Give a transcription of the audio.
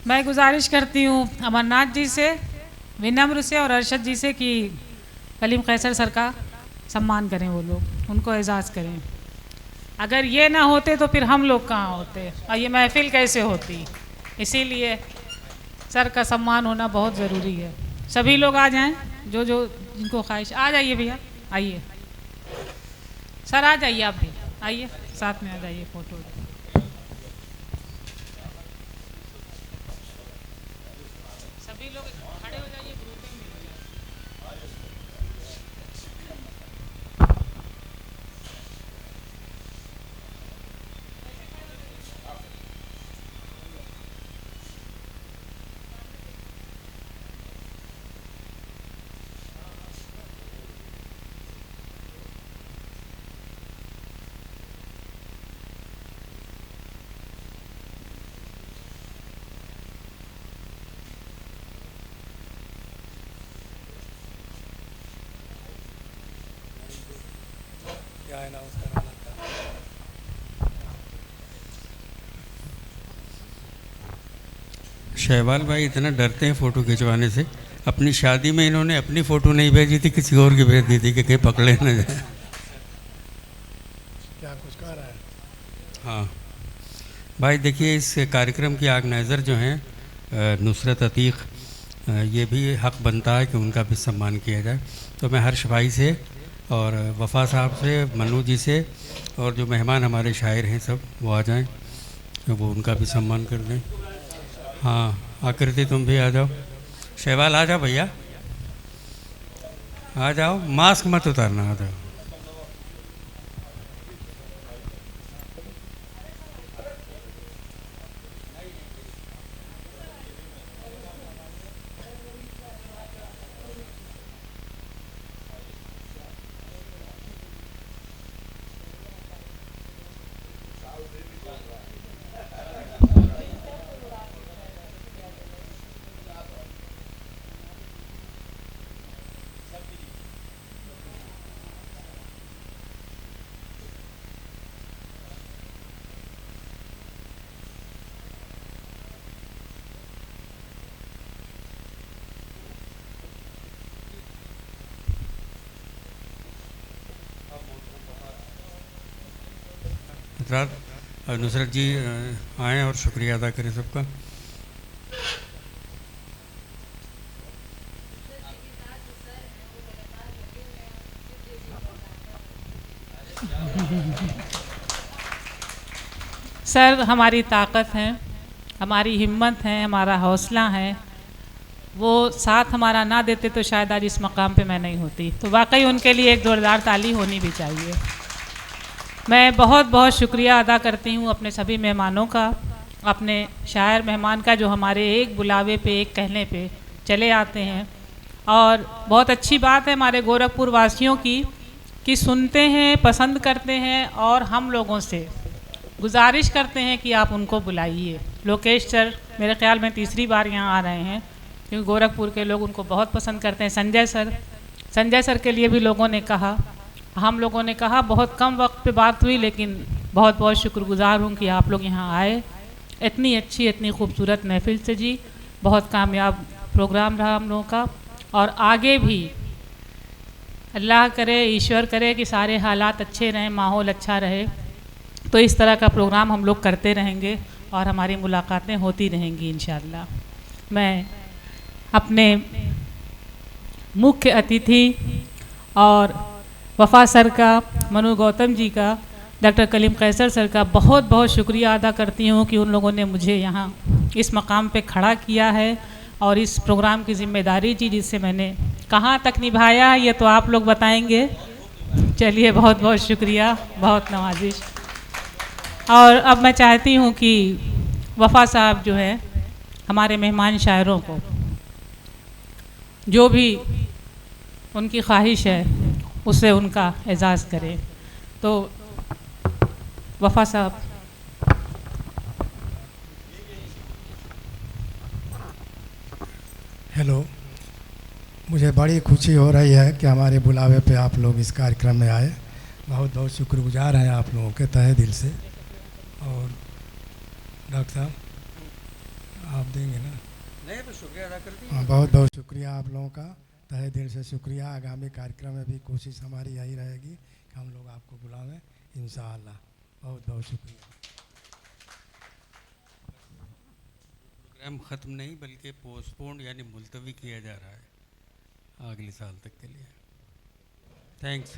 मैं गुजारिश करती हूँ अमरनाथ जी से, विनम्र से और अरशद जी से कि कलीम कैसर सर का सम्मान करें, वो लोग उनको एजाज़ करें। अगर ये ना होते तो फिर हम लोग कहाँ होते और ये महफिल कैसे होती। इसीलिए सर का सम्मान होना बहुत ज़रूरी है। सभी लोग आ जाएं, जो जो जिनको ख्वाहिश। आ जाइए भैया, आइए सर, आ जाइए, आप भी आइए, साथ में आ जाइए फ़ोटो। सभी लोग खड़े हो जाइए, ग्रुपिंग में हो जाए। क्या है ना उसका नाम था। शहबाल भाई इतना डरते हैं फ़ोटो खिंचवाने से, अपनी शादी में इन्होंने अपनी फ़ोटो नहीं भेजी थी, किसी और की भेज दी थी कि कहीं पकड़े न जाए। क्या कुछ कह रहा है? हाँ भाई, देखिए इस कार्यक्रम की ऑर्गेनाइज़र जो हैं नुसरत अतीक, ये भी हक़ बनता है कि उनका भी सम्मान किया जाए। तो मैं हर्ष भाई से और वफ़ा साहब से, मनु जी से, और जो मेहमान हमारे शायर हैं सब वो आ जाएं, तो वो उनका भी सम्मान कर दें। हाँ, आकृति तुम भी आ जाओ। शहवाल आ जाओ भैया, आ जाओ, मास्क मत उतारना, आ जाओ। हजरात, नुसरत जी आएँ और शुक्रिया अदा करें सबका। सर हमारी ताकत है, हमारी हिम्मत है, हमारा हौसला है। वो साथ हमारा ना देते तो शायद आज इस मकाम पे मैं नहीं होती। तो वाकई उनके लिए एक जोरदार ताली होनी भी चाहिए। मैं बहुत बहुत शुक्रिया अदा करती हूँ अपने सभी मेहमानों का, अपने शायर मेहमान का, जो हमारे एक बुलावे पे, एक कहने पे चले आते हैं। और बहुत अच्छी बात है हमारे गोरखपुर वासियों की कि सुनते हैं, पसंद करते हैं और हम लोगों से गुजारिश करते हैं कि आप उनको बुलाइए। लोकेश सर मेरे ख्याल में तीसरी बार यहाँ आ रहे हैं, क्योंकि गोरखपुर के लोग उनको बहुत पसंद करते हैं। संजय सर के लिए भी लोगों ने कहा, हम लोगों ने कहा, बहुत कम वक्त पे बात हुई, लेकिन बहुत बहुत शुक्रगुजार हूँ कि आप लोग यहाँ आए। इतनी अच्छी, इतनी खूबसूरत महफिल से जी, बहुत कामयाब प्रोग्राम रहा हम लोगों का। और आगे भी अल्लाह करे, ईश्वर करे कि सारे हालात अच्छे रहें, माहौल अच्छा रहे, तो इस तरह का प्रोग्राम हम लोग करते रहेंगे और हमारी मुलाकातें होती रहेंगी इंशाअल्लाह। मैं अपने मुख्य अतिथि और वफ़ा सर का, मनु गौतम जी का, डॉक्टर कलीम कैसर सर का बहुत बहुत शुक्रिया अदा करती हूँ कि उन लोगों ने मुझे यहाँ इस मकाम पे खड़ा किया है और इस प्रोग्राम की ज़िम्मेदारी जी, जिससे मैंने कहाँ तक निभाया ये तो आप लोग बताएंगे। चलिए, बहुत बहुत शुक्रिया, बहुत नवाजिश। और अब मैं चाहती हूँ कि वफ़ा साहब जो है हमारे मेहमान शायरों को जो भी उनकी ख्वाहिश है उससे उनका एजाज़ करें। तो वफ़ा साहब। हेलो, मुझे बड़ी खुशी हो रही है कि हमारे बुलावे पे आप लोग इस कार्यक्रम में आए। बहुत बहुत शुक्रगुजार हैं आप लोगों के तहे दिल से। और डॉक्टर साहब, आप देंगे ना। नहीं तो शुक्रिया अदा कर दी। हाँ, बहुत बहुत शुक्रिया आप लोगों का, तहे दिल से शुक्रिया। आगामी कार्यक्रम में भी कोशिश हमारी यही रहेगी कि हम लोग आपको बुलावें इंशाअल्लाह। बहुत बहुत शुक्रिया। प्रोग्राम ख़त्म नहीं बल्कि पोस्टपोन यानी मुलतवी किया जा रहा है अगले साल तक के लिए। थैंक्स।